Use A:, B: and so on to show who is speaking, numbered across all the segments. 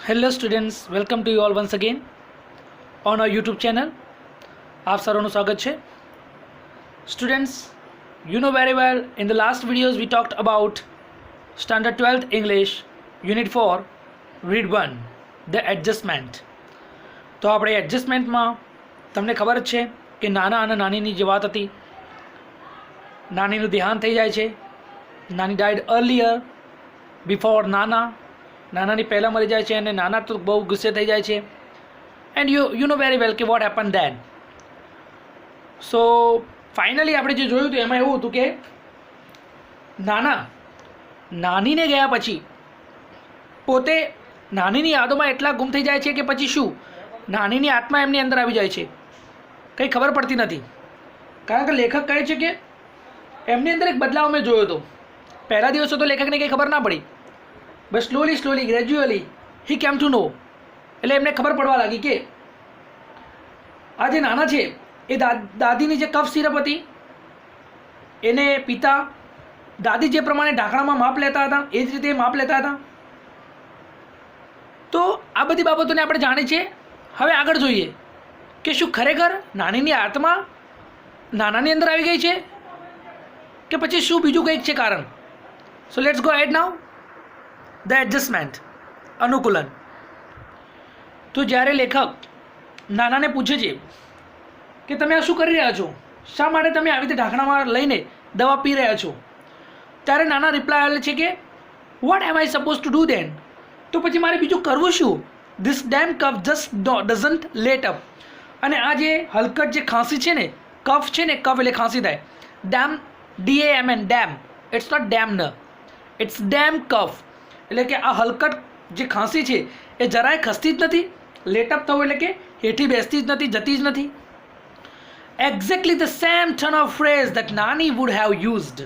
A: Hello students, welcome to you all once again on our YouTube channel. आप સર્વનું સ્વાગત છે students. You know very well, in the last videos we talked about standard 12th English unit 4 read 1 the adjustment. તો આપણે એડજસ્ટમેન્ટમાં તમને ખબર જ છે કે નાના અને નાનીની જે વાત હતી, નાનીનું દેહાંત થઈ જાય છે. નાની ડાઈડ અર્લિયર બિફોર નાના. નાનાની પહેલાં મરી જાય છે અને નાના તો બહુ ગુસ્સે થઈ જાય છે. And you know very well કે what happen then. So finally આપણે જે જોયું હતું એમાં એવું હતું કે નાનીને ગયા પછી પોતે નાનીની યાદોમાં એટલા ગુમ થઈ જાય છે કે પછી શું નાનીની આત્મા એમની અંદર આવી જાય છે, કંઈ ખબર પડતી નથી. કારણ કે લેખક કહે છે કે એમની અંદર એક બદલાવ મેં જોયો હતો. પહેલા દિવસો તો લેખકને કંઈ ખબર ના પડી, but slowly gradually he came to નો. એટલે એમને ખબર પડવા લાગી કે આ જે નાના છે એ દાદીની જે કફ સિરપ હતી એને પીતા, દાદી જે પ્રમાણે ઢાંકણામાં માપ લેતા હતા એ જ રીતે માપ લેતા હતા. તો આ બધી બાબતોને આપણે જાણીએ છીએ. હવે આગળ જોઈએ કે શું ખરેખર નાનીની આત્મા નાનાની અંદર આવી ગઈ છે કે પછી શું બીજું કંઈક છે કારણ. So let's go ahead now. The adjustment, અનુકૂલન. તો જ્યારે લેખક નાનાને પૂછે છે કે તમે આ શું કરી રહ્યા છો, શા માટે તમે આવી રીતે ઢાંકણામાં લઈને દવા પી રહ્યા છો, ત્યારે નાના રિપ્લાય આવે છે કે what am I suppose to do then. તો પછી મારે બીજું કરવું શું? This damn cough just doesn't let up. અને આ જે હલકટ જે ખાંસી છે ને, કફ છે ને, કફ એટલે ખાંસી થાય, damn, DAMN, damn. It's not dam ન, ઇટ્સ ડેમ કફ. એટલે કે આ હલકટ જે ખાંસી છે એ જરાય ખસતી જ નથી. લેટઅપ થવું એટલે કે હેઠી બેસતી જ નથી, જતી જ નથી. Exactly the same turn of phrase that nani would have used.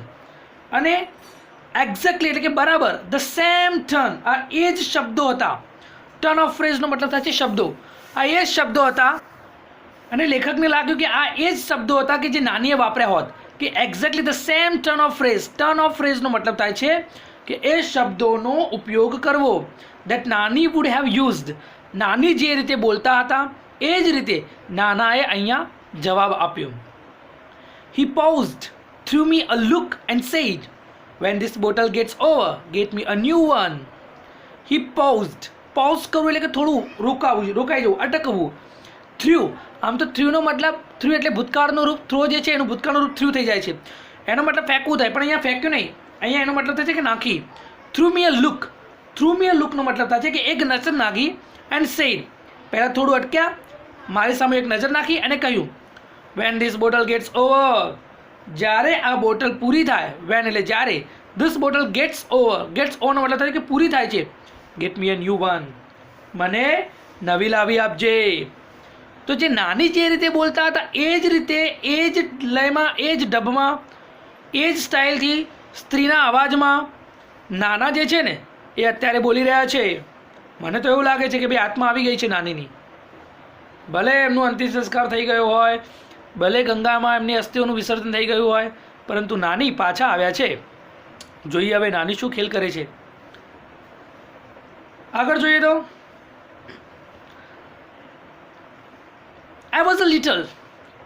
A: અને એક્ઝેક્ટલી એટલે કે બરાબર, ધ સેમ ટર્ન, આ એ જ શબ્દો હતા. ટર્ન ઓફ ફ્રેઝનો મતલબ થાય છે શબ્દો. આ એ જ શબ્દો હતા અને લેખકને લાગ્યું કે આ એ જ શબ્દો હતા કે જે નાનીએ વાપર્યા હોત. કે exactly the same turn of phrase. Turn of ફ્રેઝનો મતલબ થાય છે કે એ શબ્દોનો ઉપયોગ કરવો. That nani would have used. નાની જે રીતે બોલતા હતા એ જ રીતે નાનાએ અહીંયા જવાબ આપ્યો. He paused, threw me a look and said, when this bottle gets over get me a new one. He paused. Pause કરવું એટલે કે થોડું રોકાઈ જવું, અટકવું. થ્રુ, આમ તો થ્રુનો મતલબ, થ્રુ એટલે ભૂતકાળનું રૂપ, થ્રો જે છે એનું ભૂતકાળનું રૂપ થ્રુ થઈ જાય છે. એનો મતલબ ફેંકવું થાય, પણ અહીંયા ફેંક્યું નહીં. અહીંયા એનો મતલબ થાય છે કે નાખી. Through me a look. Through me અ લુકનો મતલબ થાય છે કે એક નજર નાખી. એન્ડ સેડ, પહેલાં થોડું અટક્યા, મારી સામે એક નજર નાખી અને કહ્યું when this bottle gets over. જ્યારે આ બોટલ પૂરી થાય, વેન એટલે જ્યારે, this bottle gets over. Gets ઓવરનો મતલબ થાય કે પૂરી થાય છે. Get me a new one. મને નવી લાવી આપજે. તો જે નાની જે રીતે બોલતા હતા એ જ રીતે, એ જ લયમાં, એ જ ઢબમાં, એ જ સ્ટાઇલથી, સ્ત્રીના અવાજમાં નાના જે છે ને એ અત્યારે બોલી રહ્યા છે. મને તો એવું લાગે છે કે ભાઈ આત્મા આવી ગઈ છે નાનીની. ભલે એમનું અંતિમ સંસ્કાર થઈ ગયો હોય, ભલે ગંગામાં એમની અસ્થિઓનું વિસર્જન થઈ ગયું હોય, પરંતુ નાની પાછા આવ્યા છે. જોઈએ હવે નાની શું ખેલ કરે છે. આગળ જોઈએ તો I was a little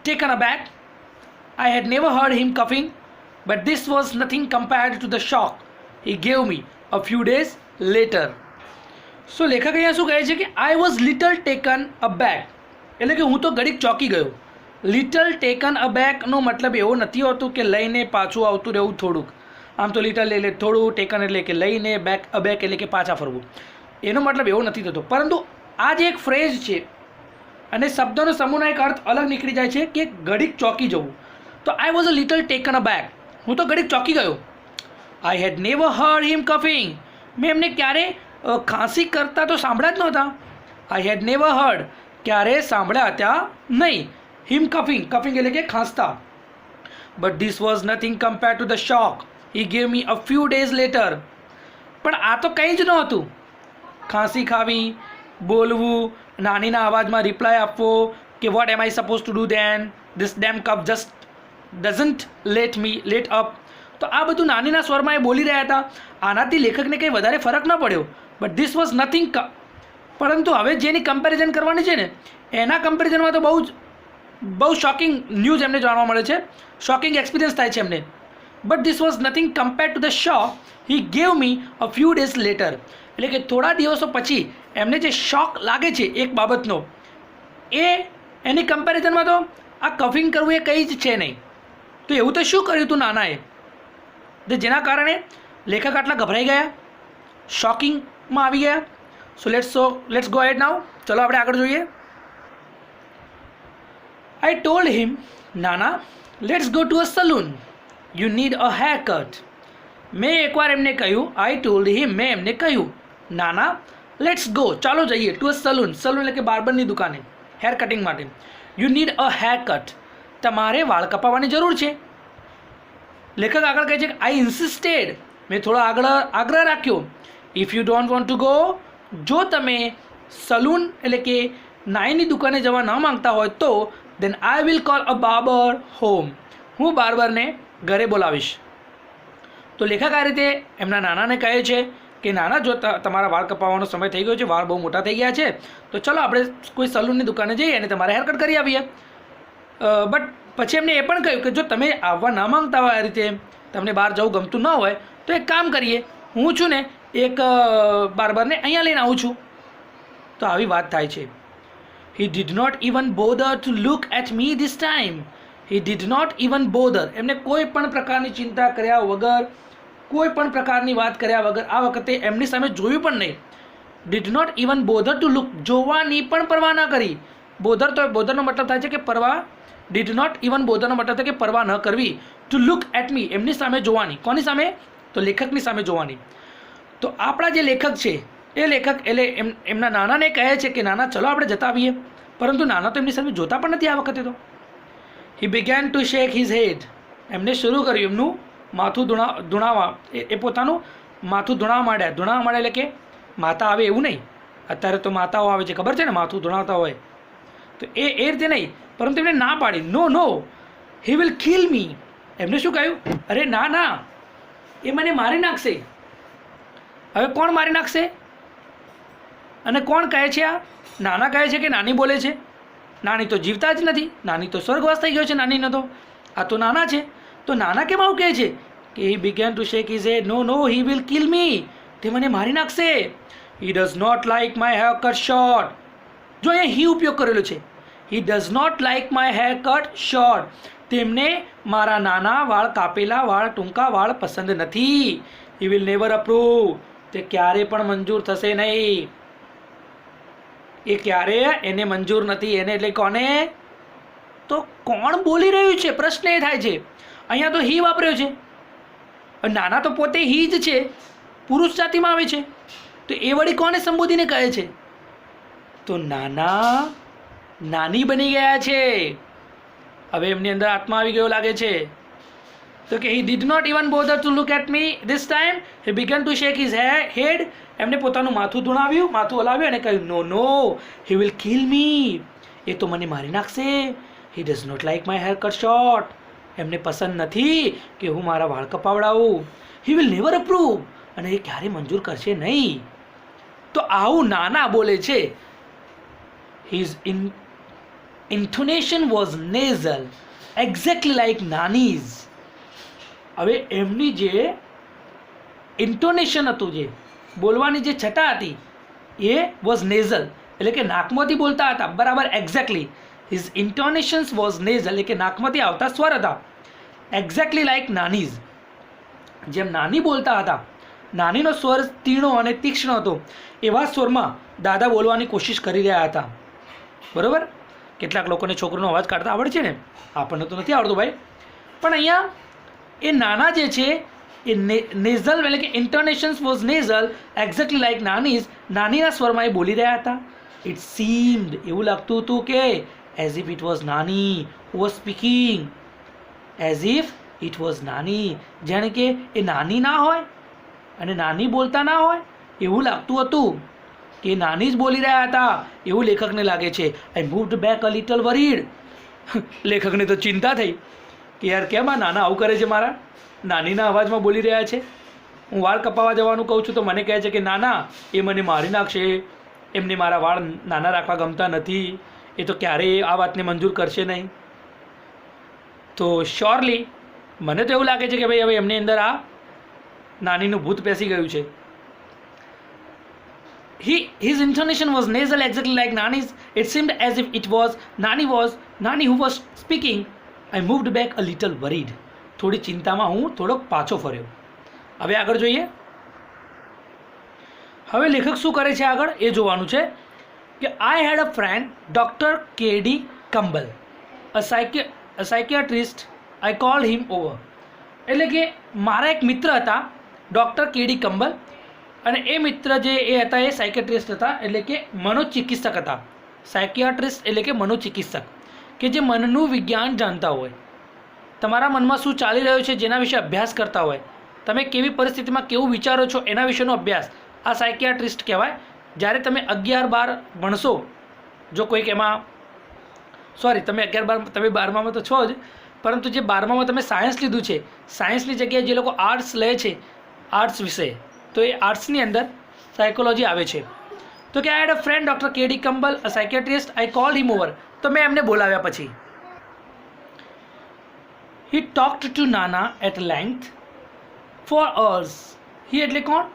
A: taken aback. I had never heard him coughing, but this was nothing compared to the shock he gave me a few days later. So લેખક અહીંયા શું કહે છે કે I was little taken aback, એટલે કે હું તો ઘડીક ચોંકી ગયો. લિટલ ટેકન અબેકનો મતલબ એવો નથી હોતું કે લઈને પાછું આવતું રહેવું થોડુંક. આમ તો લિટલ એટલે થોડું, ટેકન એટલે કે લઈને, બેક, અબેક એટલે કે પાછા ફરવું. એનો મતલબ એવો નથી થતો. પરંતુ આ જે એક ફ્રેઝ છે અને શબ્દોનો સમૂહનો એક અર્થ અલગ નીકળી જાય છે કે ઘડીક ચોંકી જવું. તો I was a little taken aback, હું તો ઘડીક ચોંકી ગયો. I had never heard him coughing. મેં એમને ક્યારે ખાંસી કરતા તો સાંભળ્યા જ નહોતા. આઈ હેડ નેવર હર્ડ, ક્યારે સાંભળ્યા હતા નહીં. હિમ કફિંગ, કફિંગ એટલે કે ખાંસતા. But this was nothing compare to the shock he gave me a few days later. પણ આ તો કંઈ જ નહોતું. ખાંસી ખાવી, બોલવું, નાનીના અવાજમાં રિપ્લાય આપવો કે what am I suppose to do then, this damn cup just doesn't let up. તો આ બધું નાનીના સ્વરમાં એ બોલી રહ્યા હતા. આનાથી લેખકને કંઈ વધારે ફરક ન પડ્યો. બટ ધીસ વોઝ નથિંગ પરંતુ હવે જેની કમ્પેરિઝન કરવાની છે ને એના કમ્પેરિઝનમાં તો બહુ શોકિંગ ન્યૂઝ એમને જાણવા મળે છે, શોકિંગ એક્સપિરિયન્સ થાય છે એમને. But this was nothing compare to the shock he gave me a few days letter. એટલે કે થોડા દિવસો પછી એમને જે શોક લાગે છે એક બાબતનો, એની કમ્પેરિઝનમાં તો આ કફિંગ કરવું એ કંઈ જ છે નહીં. તો એવું તો શું કર્યું હતું નાનાએ જેના કારણે લેખક આટલા ગભરાઈ ગયા, શોકિંગમાં આવી ગયા? સો લેટ્સ ગો હેડ નાઉ. ચલો આપણે આગળ જોઈએ. આઈ ટોલ્ડ હિમ, નાના let's go to a salon, you need a hair cut. મેં એકવાર એમને કહ્યું, આઈ ટોલ્ડ હિમ, મેં એમને કહ્યું, નાના લેટ્સ ગો, ચાલો જઈએ ટુ અ સલૂન. સલૂન એટલે કે બાર્બરની દુકાને, હેર કટિંગ માટે. You need a hair cut, તમારે વાળ કપાવવાની જરૂર છે. લેખક આગળ કહે છે કે આઈ ઇન્સિસ્ટેડ, મેં થોડો આગ્રહ રાખ્યો. If you don't want to go, જો તમે સલૂન એટલે કે નાઈની દુકાને જવા ન માંગતા હોય તો then I will call a barber home, હું બાર્બરને ઘરે બોલાવીશ. તો લેખક આ રીતે એમના નાનાને કહે છે કે નાના, જો તમારા વાળ કપાવવાનો સમય થઈ ગયો છે, વાળ બહુ મોટા થઈ ગયા છે, તો ચલો આપણે કોઈ સલૂનની દુકાને જઈએ અને તમારે હેરકટ કરી આવીએ. બટ પછી એમને એ પણ કહ્યું કે જો તમે આવવા ના માંગતા હોય, આ રીતે તમને બહાર જવું ગમતું ન હોય, તો એક કામ કરીએ, હું છું ને એક બાર્બરને અહીંયા લઈને આવું છું. તો આવી વાત થાય છે. He did not even bother to look at me this time. He did not even bother, એમને કોઈ પણ પ્રકારની ચિંતા કર્યા વગર, કોઈ પણ પ્રકારની વાત કર્યા વગર આ વખતે એમની સામે જોયું પણ નહીં. Did not even bother to look, જોવાની પણ પરવા ન કરી. બોધરનો મતલબ થાય છે કે પરવા. ડીડ નોટ ઇવન બોધરનો મતલબ થાય કે પરવા ન કરવી. ટુ લુક એટ મી, એમની સામે જોવાની. કોની સામે? તો લેખકની સામે જોવાની. તો આપણા જે લેખક છે એ લેખક એટલે એમના નાનાને કહે છે કે નાના ચલો આપણે જતા આવીએ, પરંતુ નાના તો એમની સામે જોતા પણ નથી આ વખતે. તો he began to shake his head, એમને શરૂ કર્યું એમનું માથું ધૂણાવા, એ પોતાનું માથું ધૂણાવા માંડ્યા. એટલે કે માતા આવે એવું નહીં, અત્યારે તો માતાઓ આવે છે ખબર છે ને, માથું ધૂણાવતા હોય, તો એ રીતે નહીં, પરંતુ એમને ના પાડી. નો હી વિલ કિલ મી. એમને શું કહ્યું? અરે ના, એ મને મારી નાખશે. હવે કોણ મારી નાખશે? અને કોણ કહે છે આ? નાના કહે છે કે નાની બોલે છે? નાની તો જીવતા જ નથી, નાની તો સ્વર્ગવાસ થઈ ગયો છે નાનીનો તો. આ તો નાના છે. તો નાના કેમ આવું કહે છે કે he began to shake his head, no he will kill me, તે મને મારી નાખશે. He does not like my hair cut short. જો અહીંયા હી ઉપયોગ કરેલો છે. He does not like my hair cut short, તેમને મારા નાના વાળ, કાપેલા વાળ, ટૂંકા વાળ પસંદ નથી. હી વિલ નેવર અપ્રૂવ, તે ક્યારે પણ મંજૂર થશે નહીં. એ ક્યારે એને મંજૂર નથી. એને એટલે કોને? તો કોણ બોલી રહ્યું છે? પ્રશ્ન એ થાય છે. અહીંયા તો હી વાપર્યો છે. નાના તો પોતે હી જ છે, પુરુષ જાતિમાં આવે છે, તો એ વળી કોને સંબોધીને કહે છે? તો નાની બની ગયા છે. હવે એમની અંદર આત્મા આવી ગયો લાગે છે. તો કે he did not even bother to look at me this time, he began to shake his head. એમને પોતાનું માથું ધૂણાવ્યું, માથું હલાવ્યું અને કહ્યું નો હી વિલ કિલ મી, એ તો મને મારી નાખશે. He does not like my hair cut short, એમને પસંદ નથી કે હું મારા વાળ કપાવડાવું. હી વિલ નેવર અપ્રૂવ, અને એ ક્યારે મંજૂર કરશે નહીં. તો આવું નાના બોલે છે. His intonation was nasal, exactly like નાનીઝ. હવે એમની જે ઇન્ટોનેશન હતું, જે બોલવાની જે છટા હતી, એ વોઝ નેઝલ, એટલે કે નાકમાંથી બોલતા હતા બરાબર. એક્ઝેક્ટલી હિઝ ઇન્ટોનેશન્સ વોઝ નેઝલ, એટલે કે નાકમાંથી આવતા સ્વર હતા. એક્ઝેક્ટલી લાઇક નાનીઝ, જેમ નાની બોલતા હતા. નાનીનો સ્વર તીણો અને તીક્ષ્ણ હતો, એવા સ્વરમાં દાદા બોલવાની કોશિશ કરી રહ્યા હતા. બરાબર? કેટલાક લોકોને છોકરીનો અવાજ કાઢતા આવડે છે ને, આપણને તો નથી આવડતું ભાઈ. પણ અહીંયા એ નાના જે છે એ નેઝલ એટલે કે ઇન્ટોનેશન્સ વોઝ નેઝલ, એક્ઝેક્ટલી લાઇક નાનીઝ, નાનીના સ્વરમાં એ બોલી રહ્યા હતા. ઇટ સીમ્ડ, એવું લાગતું હતું કે એઝ ઇફ ઇટ વોઝ નાની who was speaking, as if it was નાની, જાણે કે એ નાની ના હોય અને નાની બોલતા ના હોય, એવું લાગતું હતું કે નાની જ બોલી રહ્યા હતા એવું લેખકને લાગે છે. આઈ મૂવ્ડ બેક અ લિટલ વરીડ. લેખકને તો ચિંતા થઈ કે યાર કેમ આ નાના આવું કરે છે, મારા નાનીના અવાજમાં બોલી રહ્યા છે. હું વાળ કપાવવા જવાનું કહું છું તો મને કહે છે કે નાના એ મને મારી નાખશે. એમને મારા વાળ નાના રાખવા ગમતા નથી, એ તો ક્યારેય આ વાતને મંજૂર કરશે નહીં. તો શ્યોરલી મને તો એવું લાગે છે કે ભાઈ હવે એમની અંદર આ નાનીનું ભૂત બેસી ગયું છે. His intonation was nasal, exactly like Nani's. It seemed as if it was Nani who was speaking. I moved back a little worried. થોડી ચિંતામાં હું થોડોક પાછો ફર્યો. હવે આગળ જોઈએ. હવે લેખક શું કરે છે આગળ એ જોવાનું છે કે I had a friend, Dr. K.D. Campbell, a psychiatrist. I called him over. એટલે કે મારા એક મિત્ર હતા ડૉક્ટર કેડી કંબલ, અને એ મિત્ર જે એ હતા એ સાયકેટ્રિસ્ટ હતા, એટલે કે મનોચિકિત્સક હતા. સાયકિયાટ્રિસ્ટ એટલે કે મનોચિકિત્સક, કે જે મનનું વિજ્ઞાન જાણતા હોય, તમારા મનમાં શું ચાલી રહ્યું છે જેના વિશે અભ્યાસ કરતા હોય, તમે કેવી પરિસ્થિતિમાં કેવું વિચારો છો એના વિશેનો અભ્યાસ, આ સાયકિયાટ્રિસ્ટ કહેવાય. જ્યારે તમે 11-12 ભણશો, જો કોઈક એમાં તમે 11-12 તમે 12મામાં તો છો જ, પરંતુ જે 12મામાં તમે સાયન્સ લીધું છે, સાયન્સની જગ્યાએ જે લોકો આર્ટ્સ લે છે, આર્ટ્સ વિષય, તો એ આર્ટ્સની અંદર સાયકોલોજી આવે છે. તો કે I had a friend doctor K D Kamble, a psychiatrist. I called him over. તો મેં એમને બોલાવ્યા પછી he talked to Nana at length for hours. He એટલે કોણ?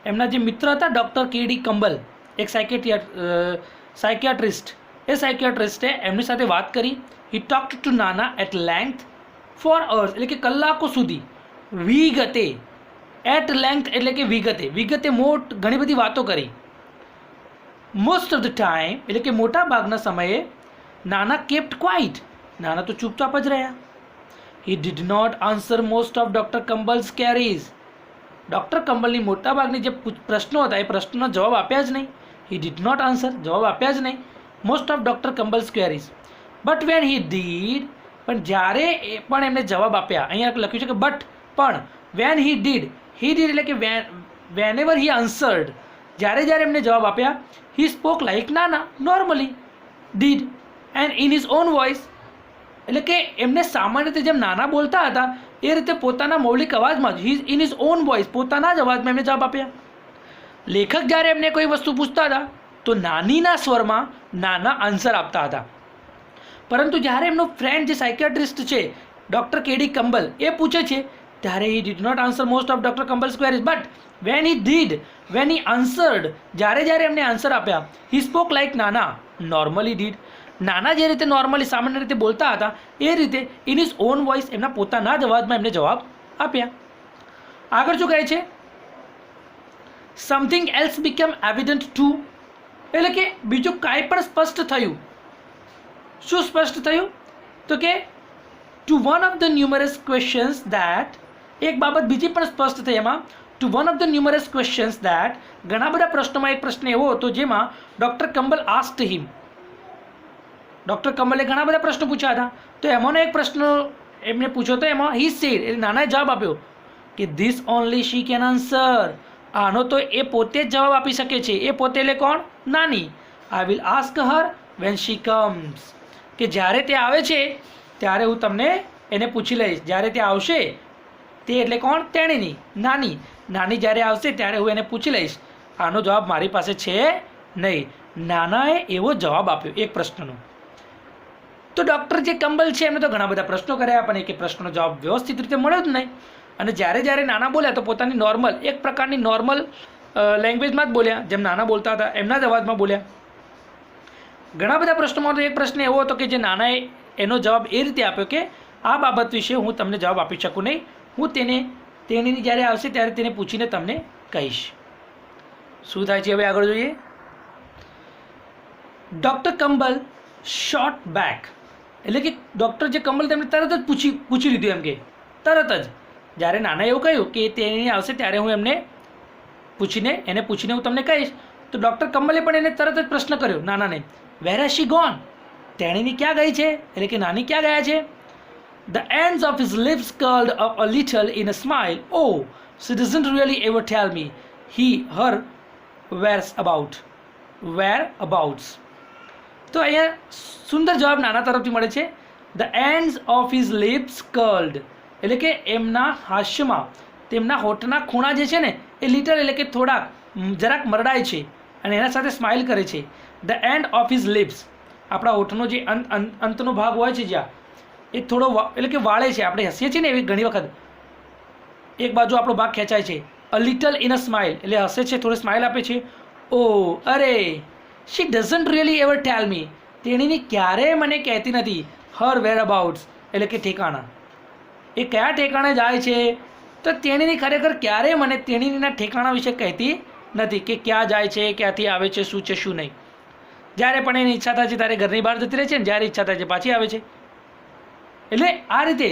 A: એમના જે મિત્ર હતા ડૉક્ટર કેડી કંબલ, એક સાયકિયાટ્રિસ્ટ. એ સાયકિયાટ્રિસ્ટે એમની સાથે વાત કરી. હી talked to Nana at length for hours, એટલે કે કલાકો સુધી, વિગતે. એટ લેન્થ એટલે કે વિગતે ઘણી બધી વાતો કરી. મોસ્ટ ઓફ ધ ટાઈમ એટલે કે મોટા ભાગના સમયે નાના કેપ્ટ ક્વાઇટ, નાના તો ચૂપચાપ જ રહ્યા. He did not answer most of doctor Kamble's queries. Doctor કંબલની મોટાભાગની જે પ્રશ્નો હતા એ પ્રશ્નોના જવાબ આપ્યા જ નહીં. હી ડીડ નોટ આન્સર, જવાબ આપ્યા જ નહીં most of doctor Kamble's queries. But when he did, પણ જ્યારે પણ એમને જવાબ આપ્યા, અહીંયા લખ્યું છે કે બટ પણ, વેન હી ડીડ એટલે કે વેન એવર હી આન્સર્ડ, જ્યારે એમને જવાબ આપ્યા, હી સ્પોક લાઇક નાના normally did and in his own voice. એટલે કે એમને સામાન્ય રીતે જેમ નાના બોલતા હતા એ રીતે પોતાના મૌલિક અવાજમાં જ, ઇન હિઝ ઓન વોઇસ, પોતાના જ અવાજમાં એમને જવાબ આપ્યા. લેખક જ્યારે એમને કોઈ વસ્તુ પૂછતા હતા તો નાનીના સ્વરમાં નાના આન્સર આપતા હતા, પરંતુ જ્યારે એમનો ફ્રેન્ડ જે સાયકિયાટ્રિસ્ટ છે ડૉક્ટર કેડી કંબલ એ પૂછે છે ત્યારે he did not answer most of doctor Kamble's queries. But when he answered, જ્યારે એમને આન્સર આપ્યા, હી સ્પોક લાઇક નાના નોર્મલી ડીડ. નાના જે રીતે નોર્મલી સામાન્ય રીતે બોલતા હતા એ રીતે ઇન હિઝ ઓન વોઇસ, એમના પોતાના જ અવાજમાં એમને જવાબ આપ્યા. આગળ શું કહે છે? સમથિંગ એલ્સ બીકમ એવિડન્ટ ટુ, એટલે કે બીજું કાંઈ પણ સ્પષ્ટ થયું. શું સ્પષ્ટ થયું? તો કે to one of the numerous questions that, એક બાબત બીજી પણ સ્પષ્ટ થઈ એમાં. To one of the numerous questions that, ઘણા બધા પ્રશ્નોમાં એક પ્રશ્ન એવો હતો જેમાં doctor Campbell asked him, doctor કંબલે ઘણા બધા પ્રશ્નો પૂછ્યા હતા, તો એમાંનો એક પ્રશ્ન એમને પૂછ્યો તો એમાં હી સેડ, એટલે નાનાએ જવાબ આપ્યો કે this only she can answer. આનો તો એ પોતે જ જવાબ આપી શકે છે. એ પોતે એટલે કોણ? નાની. I will ask her when she comes, કે જ્યારે તે આવે છે ત્યારે હું તમને એને પૂછી લઈશ. જ્યારે તે આવશે, તે એટલે કોણ? તેણીની, નાની. નાની જ્યારે આવશે ત્યારે હું એને પૂછી લઈશ. આનો જવાબ મારી પાસે છે નહીં. નાનાએ એવો જવાબ આપ્યો એક પ્રશ્નનો. તો ડૉક્ટર જે કંબલ છે એમને તો ઘણા બધા પ્રશ્નો કર્યા, પણ એક પ્રશ્નનો જવાબ વ્યવસ્થિત રીતે મળ્યો જ નહીં. અને જ્યારે નાના બોલ્યા તો પોતાની નોર્મલ, એક પ્રકારની નોર્મલ લેંગ્વેજમાં જ બોલ્યા, જેમ નાના બોલતા હતા એમના જ અવાજમાં બોલ્યા. ઘણા બધા પ્રશ્નોમાં તો એક પ્રશ્ન એવો હતો કે જે નાનાએ એનો જવાબ એ રીતે આપ્યો કે આ બાબત વિશે હું તમને જવાબ આપી શકું નહીં, હું તેણીની જ્યારે આવશે ત્યારે તેને પૂછીને તમને કહીશ. શું થાય છે હવે આગળ જોઈએ. ડૉક્ટર કંબલ શોટ બેક, એટલે કે ડૉક્ટર જે કંબલ તેમને તરત જ પૂછી લીધું, એમ કે તરત જ જ્યારે નાનાએ એવું કહ્યું કે તેણી આવશે ત્યારે હું એને પૂછીને હું તમને કહીશ, તો ડૉક્ટર કંબલે પણ એને તરત જ પ્રશ્ન કર્યો નાનાને, વેર હેઝ શી ગોન, તેણીની ક્યાં ગઈ છે, એટલે કે નાની ક્યાં ગયા છે. The ends of his lips curled up a little in a smile. Oh, she doesn't really ever tell me her whereabouts. તો અહીંયા સુંદર જવાબ નાના તરફથી મળે છે. The ends of his lips curled, એટલે કે એમના હાસ્યમાં તેમના હોઠના ખૂણા જે છે ને એ લિટલ એટલે કે જરાક મરડાય છે, અને એના સાથે સ્માઇલ કરે છે. The end of his lips, આપણા હોઠનો જે અંતનો ભાગ હોય છે જ્યાં, એ થોડો એટલે કે વાળે છે. આપણે હસીએ છીએ ને એવી ઘણી વખત એક બાજુ આપણો ભાગ ખેંચાય છે. A little in a smile, એટલે હસે છે, થોડી સ્માઇલ આપે છે. ઓ અરે, શી ડઝન્ટ રિયલી એવર ટેલ મી, તેણીની ક્યારેય મને કહેતી નથી. હર વેર અબાઉટ્સ, એટલે કે ઠેકાણા, એ કયા ઠેકાણે જાય છે તો તેણીની ખરેખર ક્યારેય મને તેણીના ઠેકાણા વિશે કહેતી નથી, કે ક્યાં જાય છે, ક્યાંથી આવે છે, શું છે શું નહીં. જ્યારે પણ એની ઈચ્છા થાય છે ત્યારે ઘરની બહાર જતી રહે છે, ને જ્યારે ઈચ્છા થાય છે પાછી આવે છે. એટલે આ રીતે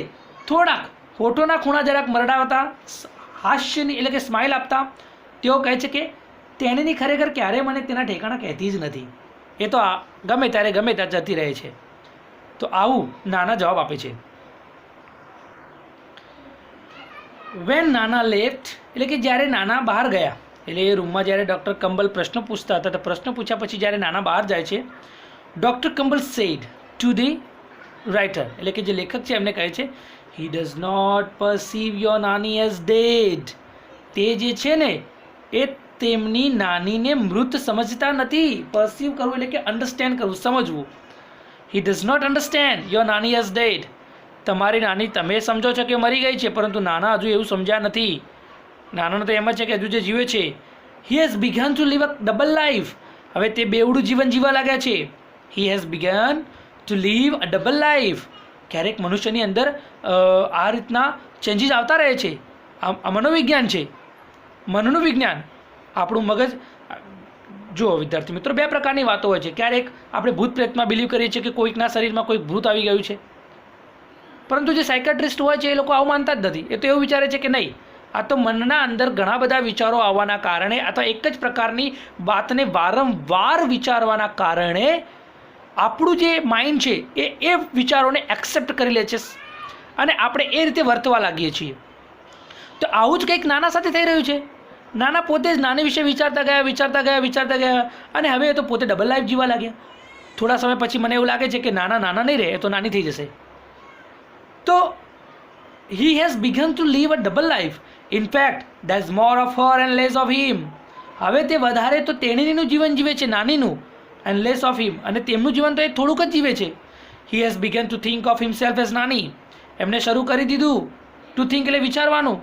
A: થોડાક હોઠોના ખૂણા જરાક મરડાવતા, હાસ્યની એટલે કે સ્માઇલ આપતા તેઓ કહે છે કે તેણીની ખરેખર ક્યારેય મને તેના ઠેકાણા કહેતી જ નથી, એ તો ગમે ત્યારે ગમે ત્યાં જતી રહે છે. તો આવું નાના જવાબ આપે છે. વેન નાના લેફ્ટ, એટલે કે જ્યારે નાના બહાર ગયા, એટલે એ રૂમમાં જ્યારે ડૉક્ટર કંબલ પ્રશ્ન પૂછતા હતા, તો પ્રશ્ન પૂછ્યા પછી જ્યારે નાના બહાર જાય છે, doctor Kamble said to the writer, એટલે કે જે લેખક છે એમને કહે છે, he does not perceive your નાની એઝ ડેડ. તે જે છે ને એ તેમની નાનીને મૃત સમજતા નથી. પરસીવ કરવું એટલે કે અન્ડરસ્ટેન્ડ કરવું, સમજવું. He does not understand your નાની એઝ ડેડ. તમારી નાની તમે સમજો છો કે મરી ગઈ છે, પરંતુ નાના હજુ એવું સમજ્યા નથી. નાનાનો તો એમ જ છે કે હજુ જે જીવે છે. He has begun to live a double life. હવે તે બેવડું જીવન જીવવા લાગ્યા છે. He has begun to live a double life. ક્યારેક મનુષ્યની અંદર આ રીતના ચેન્જીસ આવતા રહે છે. આ મનોવિજ્ઞાન છે, મનનું વિજ્ઞાન. આપણું મગજ, જુઓ વિદ્યાર્થી મિત્રો, બે પ્રકારની વાતો હોય છે. ક્યારેક આપણે ભૂત પ્રેતમાં બિલીવ કરીએ છીએ કે કોઈકના શરીરમાં કોઈક ભૂત આવી ગયું છે, પરંતુ જે સાયકાટ્રિસ્ટ હોય છે એ લોકો આવું માનતા જ નથી. એ તો એવું વિચારે છે કે નહીં, આ તો મનના અંદર ઘણા બધા વિચારો આવવાના કારણે, અથવા એક જ પ્રકારની વાતને વારંવાર વિચારવાના કારણે આપણું જે માઇન્ડ છે એ વિચારોને એક્સેપ્ટ કરી લે છે, અને આપણે એ રીતે વર્તવા લાગીએ છીએ. તો આવું જ કંઈક નાના સાથે થઈ રહ્યું છે. નાના પોતે જ નાની વિશે વિચારતા ગયા, અને હવે એ તો પોતે ડબલ લાઈફ જીવવા લાગ્યા. થોડા સમય પછી મને એવું લાગે છે કે નાના નહીં રહે, એ તો નાની થઈ જશે. તો he has begun to live a double life. In fact, there's more of her and less of him. હવે તે વધારે તો તેણીનું જીવન જીવે છે, નાનીનું, and less of him, અને તેમનું જીવન તો એ થોડુંક જ જીવે છે. He has begun to think of himself as નાની. એમને શરૂ કરી દીધું ટુ થિંક, એટલે વિચારવાનું,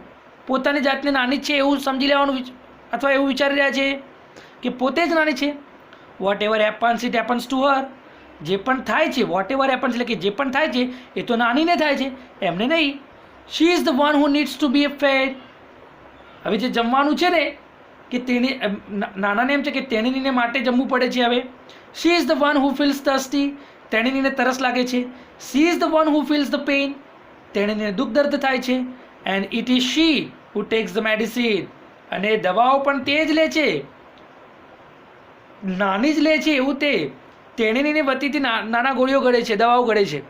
A: પોતાની જાતને નાની જ છે એવું સમજી લેવાનું, અથવા એવું વિચારી રહ્યા છે કે પોતે જ નાની છે. Whatever happens it happens to her. જે પણ થાય છે, વોટ એવર હેપન્સ એટલે કે જે પણ થાય છે એ તો નાનીને થાય છે, એમને નહીં. She is the one who needs to be fed. હવે જે જમવાનું છે ને, કે તેણી, નાનાને એમ છે કે તેણીને માટે જમવું પડે છે. હવે she is the one who feels thirsty. તેણીને તરસ લાગે છે. She is the one who feels the pain. તેણીને દુઃખ દર્દ થાય છે. And it is she who takes the medicine. અને દવાઓ પણ તે જ લે છે, નાની જ લે છે. એવું તેણીની વતીથી નાના ગોળીઓ ગળે છે, દવાઓ ગળે છે.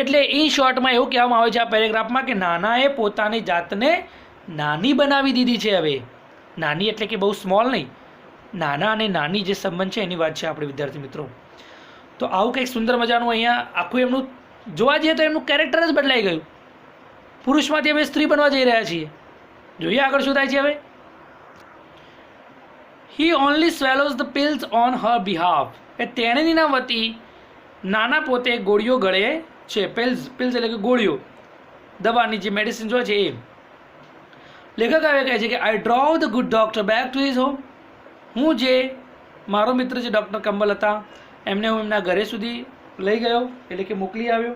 A: એટલે ઇન શોર્ટમાં એવું કહેવામાં આવે છે આ પેરેગ્રાફમાં કે નાનાએ પોતાની જાતને નાની બનાવી દીધી છે. હવે નાની એટલે કે બહુ સ્મોલ નહીં, નાના અને નાની જે સંબંધ છે એની વાત છે આપણે વિદ્યાર્થી મિત્રો. તો આવું કંઈક સુંદર મજાનું અહીંયા આખું એમનું જોવા જઈએ તો એમનું કેરેક્ટર જ બદલાઈ ગયું. પુરુષમાંથી અમે સ્ત્રી બનવા જઈ રહ્યા છીએ. જોઈએ આગળ શું થાય છે. હવે he only swallows the pills on her behalf. એ તેણીના વતી નાના પોતે ગોળીઓ ગળે છે. પિલ્સ એટલે કે ગોળીઓ, દવાની જે મેડિસિન હોય છે એ. લેખક હવે કહે છે કે I drove the good doctor back to his home. હું જે મારો મિત્ર જે ડૉક્ટર કંબલ હતા એમને હું એમના ઘરે સુધી લઈ ગયો, એટલે કે મોકલી આવ્યો.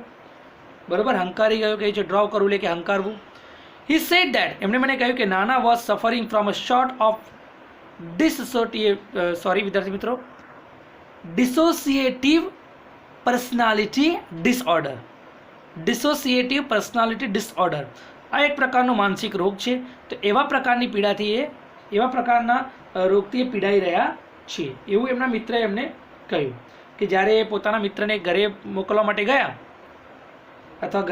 A: બરાબર, હંકારી ગયો કહે છે, ડ્રોવ કરવું એટલે કે હંકારવું. હી સેડ દેટ, એમણે મને કહ્યું કે નાના was suffering from a short of dissociative personality disorder. Dissociative personality disorder આ એક પ્રકારનો માનસિક રોગ છે. તો એવા પ્રકારની પીડાથી એવા પ્રકારના રોગથી એ પીડાઈ રહ્યા છે એવું એમના મિત્રએ એમને કહ્યું. કે જ્યારે એ પોતાના મિત્રને ઘરે મોકલવા માટે ગયા, અથવા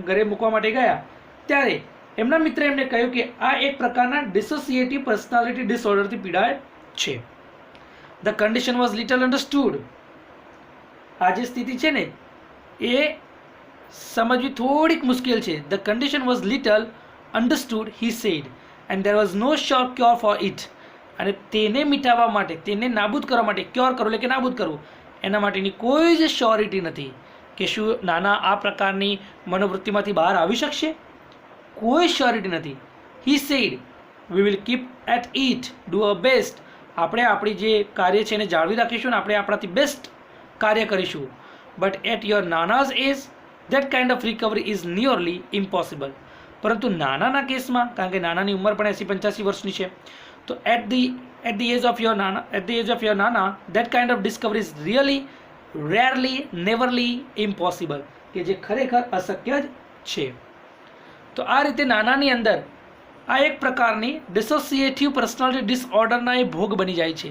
A: ઘરે મૂકવા માટે ગયા, ત્યારે એમના મિત્રે એમને કહ્યું કે આ એક પ્રકારના ડિસોસિએટિવ પર્સનાલિટી ડિસઓર્ડરથી પીડાય છે. The condition was little understood. આ જે સ્થિતિ છે ને એ સમજવી થોડીક મુશ્કેલ છે. The condition was little understood he said, and there was no sure cure for it. અને તેને મિટાવવા માટે, તેને નાબૂદ કરવા માટે, ક્યોર કરવું એટલે કે નાબૂદ કરવું, એના માટેની કોઈ જ શ્યોરિટી નથી કે શું નાના આ પ્રકારની મનોવૃત્તિમાંથી બહાર આવી શકશે. કોઈ શ્યોરિટી નથી. He said we will keep at it, do our best. આપણે આપણી જે કાર્ય છે એને જાળવી રાખીશું ને આપણે આપણાથી બેસ્ટ કાર્ય કરીશું. બટ એટ યોર નાનાઝ age that kind of recovery is nearly impossible. પરંતુ નાનાના કેસમાં, કારણ કે નાનાની ઉંમર પણ 80-85 વર્ષની છે, તો at the age of your નાના that kind of discovery is really rarely nearly impossible, કે જે ખરેખર અશક્ય જ છે. તો આ રીતે નાનાની અંદર આ એક પ્રકારની ડિસોસિએટિવ પર્સનાલિટી ડિસઓર્ડરના એ ભોગ બની જાય છે.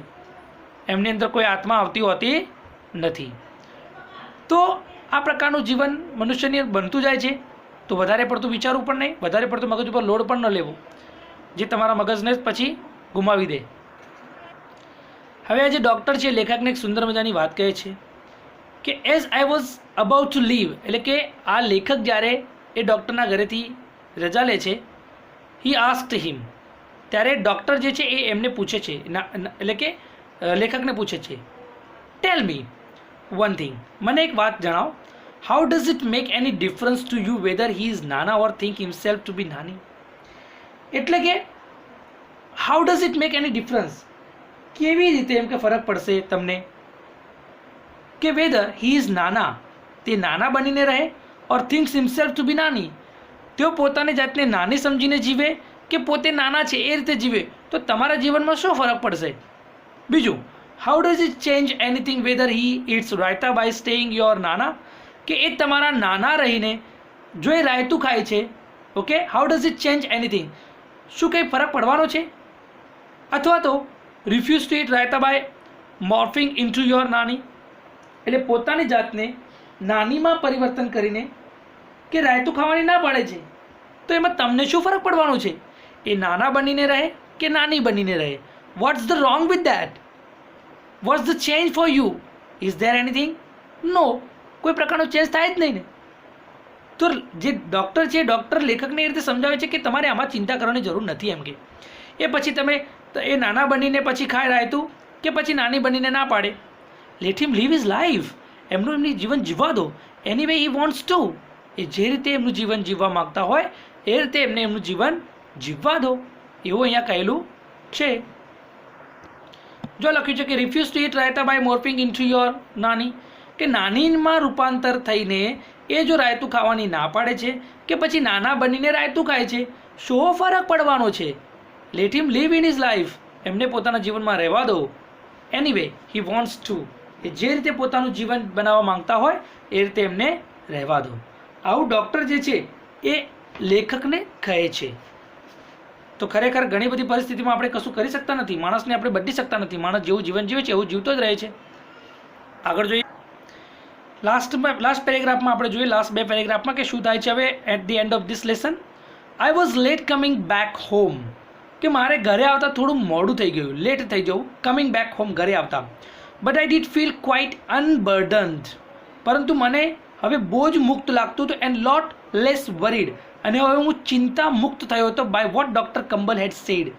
A: એમની અંદર કોઈ આત્મા આવતી હોતી નથી. તો આ પ્રકારનું જીવન મનુષ્યની બનતું જાય છે. તો વધારે પડતું વિચારવું પણ નહીં, વધારે પડતું મગજ ઉપર લોડ પણ ન લેવો, જે તમારા મગજને પછી ગુમાવી દે. હવે આ જે ડૉક્ટર છે, લેખકને એક સુંદર મજાની વાત કહે છે કે as I was about to leave, એટલે કે આ લેખક જ્યારે એ ડૉક્ટરના ઘરેથી રજા લે છે, હી આસ્ક્ડ હિમ, ત્યારે ડૉક્ટર જે છે એ એમને પૂછે છે, એટલે કે લેખકને પૂછે છે, ટેલ મી વન થિંગ, મને એક વાત જણાવો, how does it make any difference to you whether he is nana or think himself to be nani. એટલે કે how does it make any difference, કેવી રીતે એમ કે ફરક પડશે તમને કે વેધર હી ઇઝ નાના, તે નાના બનીને રહે, ઓર થિંક્સ હિમસેલ્ફ ટુ બી નાની, તેઓ પોતાની જાતને નાની સમજીને જીવે કે પોતે નાના છે એ રીતે જીવે, તો તમારા જીવનમાં શું ફરક પડશે. બીજું, how does it change anything whether he eats raita by staying your nana, કે એ તમારા નાના રહીને જો એ રાયતું ખાય છે, okay, how does it change anything, શું કંઈ ફરક પડવાનો છે. અથવા તો refuse to eat raita by morphing into your nani, એટલે પોતાની જાતને નાનીમાં પરિવર્તન કરીને કે રાયતું ખાવાની ના પાડે છે, તો એમાં તમને શું ફરક પડવાનો છે. એ નાના બનીને રહે કે નાની બનીને રહે, what's the wrong with that, what's the change for you, is there anything, no, કોઈ પ્રકારનો ચેન્જ થાય જ નહીં ને. તો જે ડૉક્ટર છે, ડૉક્ટર લેખકને એ રીતે સમજાવે છે કે તમારે આમાં ચિંતા કરવાની જરૂર નથી. એમ કે એ પછી તમે એ નાના બનીને પછી ખાય રાયતું કે પછી નાની બનીને ના પાડે, let him live his life, એમનું જીવન જીવવા દો, anyway he wants to, એ જે રીતે એમનું જીવન જીવવા માગતા હોય એ રીતે એમને એમનું જીવન જીવવા દો, એવું અહીંયા કહેલું છે. જો લખ્યું છે કે refuse to eat raita by morphing into your nani, કે નાનીમાં રૂપાંતર થઈને એ જો રાયતું ખાવાની ના પાડે છે કે પછી નાના બનીને રાયતું ખાય છે, શું ફરક પડવાનો છે. Late him live in his life, એમને પોતાના જીવનમાં રહેવા દો. એનીવે હી વોન્ટ્સ ટુ, એ જે રીતે પોતાનું જીવન બનાવવા માંગતા હોય એ રીતે એમને રહેવા દો. આવું ડૉક્ટર જે છે એ લેખકને કહે છે. તો ખરેખર ઘણી બધી પરિસ્થિતિમાં આપણે કશું કરી શકતા નથી, માણસને આપણે બદલી શકતા નથી. માણસ જેવું જીવન જીવે છે એવું જીવતો જ રહે છે. આગળ જોઈએ, લાસ્ટ પેરેગ્રાફમાં આપણે જોઈએ, લાસ્ટ 2 પેરેગ્રાફમાં કે શું થાય છે. હવે at the end of this lesson, I was late coming back home, કે મારે ઘરે આવતા થોડું મોડું થઈ ગયું, લેટ થઈ જવું, કમિંગ બેક હોમ, ઘરે આવતા. But I did feel quite unburdened, પરંતુ મને હવે બહુ જ મુક્ત લાગતું હતું, એન્ડ લોટ લેસ વરીડ, અને હવે હું ચિંતા મુક્ત થયો હતો by what doctor Kamble had said,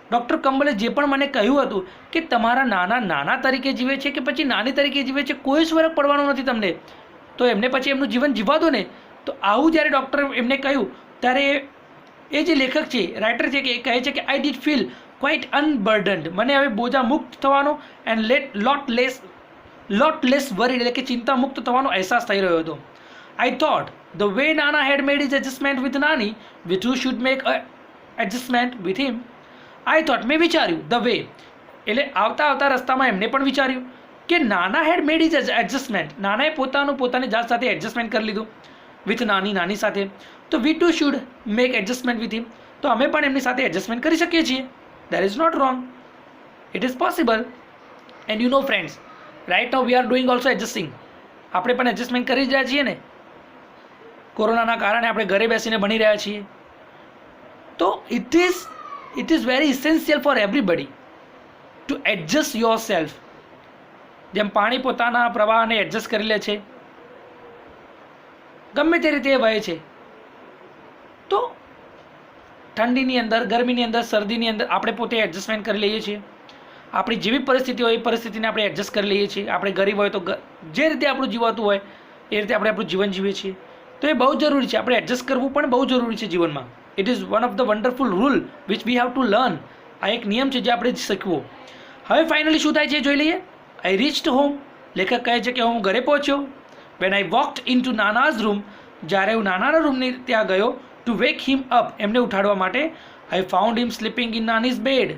A: doctor કંબલે જે પણ મને કહ્યું હતું કે તમારા નાના તરીકે જીવે છે કે પછી નાની તરીકે જીવે છે, કોઈ જ ફરક પડવાનો નથી તમને, તો એમને પછી એમનું જીવન જીવવા દો ને. તો આવું જ્યારે ડૉક્ટર એમને કહ્યું ત્યારે એ જે લેખક છે, રાઇટર છે, કે એ કહે છે કે આઈ ડીડ ફીલ ક્વાઇટ અનબર્ડન્ડ, મને હવે બોજા મુક્ત થવાનો, એન્ડ લોટ લેસ વરીડ, એટલે કે ચિંતા મુક્ત થવાનો અહેસાસ થઈ રહ્યો હતો. I thought the way nana had made his adjustment with nani, we too should make adjustment with him. I thought, મેં વિચાર્યું, ધ વે એટલે આવતા રસ્તામાં એમને પણ વિચાર્યું કે નાના હેડ મેડ ઇઝ એડજસ્ટમેન્ટ, નાનાએ પોતાની જાત સાથે એડજસ્ટમેન્ટ કરી લીધું વિથ નાની સાથે, તો we too should make adjustment with him, તો અમે પણ એમની સાથે એડજસ્ટમેન્ટ કરી શકીએ છીએ. That is not wrong, it is possible. And you know friends, right now we are doing also adjusting, આપણે પણ એડજસ્ટમેન્ટ કરી જ રહ્યા છીએ ને. કોરોનાના કારણે આપણે ઘરે બેસીને ભણી રહ્યા છીએ. તો it is very essential four everybody two adjust your self. જેમ પાણી પોતાના પ્રવાહને એડજસ્ટ કરી લે છે, ગમે તે રીતે એ વહે છે, તો ઠંડીની અંદર, ગરમીની અંદર, શરદીની અંદર આપણે પોતે એડજસ્ટમેન્ટ કરી લઈએ છીએ. આપણી જેવી પરિસ્થિતિ હોય એ પરિસ્થિતિને આપણે એડજસ્ટ કરી લઈએ છીએ. આપણે ગરીબ હોય તો જે રીતે આપણું જીવાતું હોય એ રીતે આપણે આપણું જીવન જીવીએ છીએ. તો એ બહુ જરૂરી છે. આપણે એડજસ્ટ કરવું પણ બહુ જરૂરી છે જીવનમાં. It is one of the wonderful rule which we have to learn. આ એક નિયમ છે જે આપણે શીખવો. હવે ફાઇનલી શું થાય છે જોઈ લઈએ. I reached home. લેખક કહે છે કે હું ઘરે પહોંચ્યો. When I walked into નાનાઝ રૂમ. જ્યારે હું નાનાના રૂમની ત્યાં ગયો ટુ વેક હિમ અપ, એમને ઉઠાડવા માટે. I found him sleeping in નાનીઝ બેડ.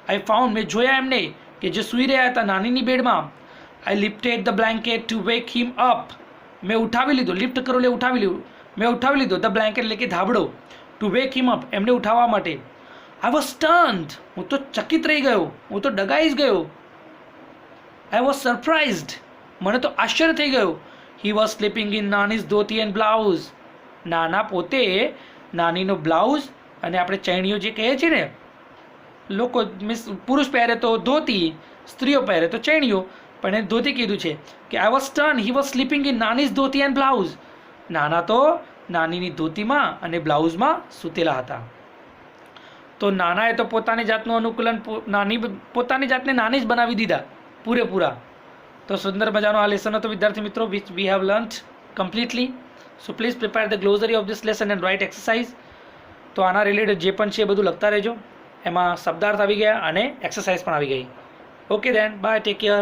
A: આઈ ફાઉન્ડ, મેં જોયા એમને કે જે સૂઈ રહ્યા હતા નાનીની બેડમાં. I lifted the blanket to wake him up. મેં ઉઠાવી લીધો. લિફ્ટ કરો એટલે ઉઠાવી લીધું. મેં ઉઠાવી લીધો ધ બ્લેન્કેટ એટલે કે ધાબળો. ટુ વેક હિમ અપ, એમને ઉઠાવવા માટે. I was stunned. હું તો ચકિત રહી ગયો. હું તો ડગાઈ જ ગયો. I was surprised. મને તો આશ્ચર્ય થઈ ગયો. હી વોઝ સ્લીપિંગ ઇન નાનીઝ ધોતી એન્ડ બ્લાઉઝ. નાના પોતે નાનીનો બ્લાઉઝ અને આપણે ચૈણીઓ જે કહે છે ને, લોકો મીન્સ પુરુષ પહેરે તો ધોતી, સ્ત્રીઓ પહેરે તો ચૈણીઓ, પણ એને ધોતી કીધું છે કે I was stun. He was sleeping in નાનીઝ ધોતી એન્ડ બ્લાઉઝ. નાના તો નાનીની ધોતીમાં અને બ્લાઉઝમાં સૂતેલા હતા. તો નાનાએ તો પોતાની જાતનું અનુકૂલન પોતાની જાતને નાની જ બનાવી દીધા પૂરેપૂરા. તો સુંદર મજાનો આ લેસન હતો વિદ્યાર્થી મિત્રો, which we have learnt completely. So please prepare the glossary of this lesson and write exercise. તો આના રિલેટેડ જે પણ છે એ બધું લખતા રહેજો. એમાં શબ્દાર્થ આવી ગયા અને એક્સરસાઇઝ પણ આવી ગઈ. Okay then, bye, take care.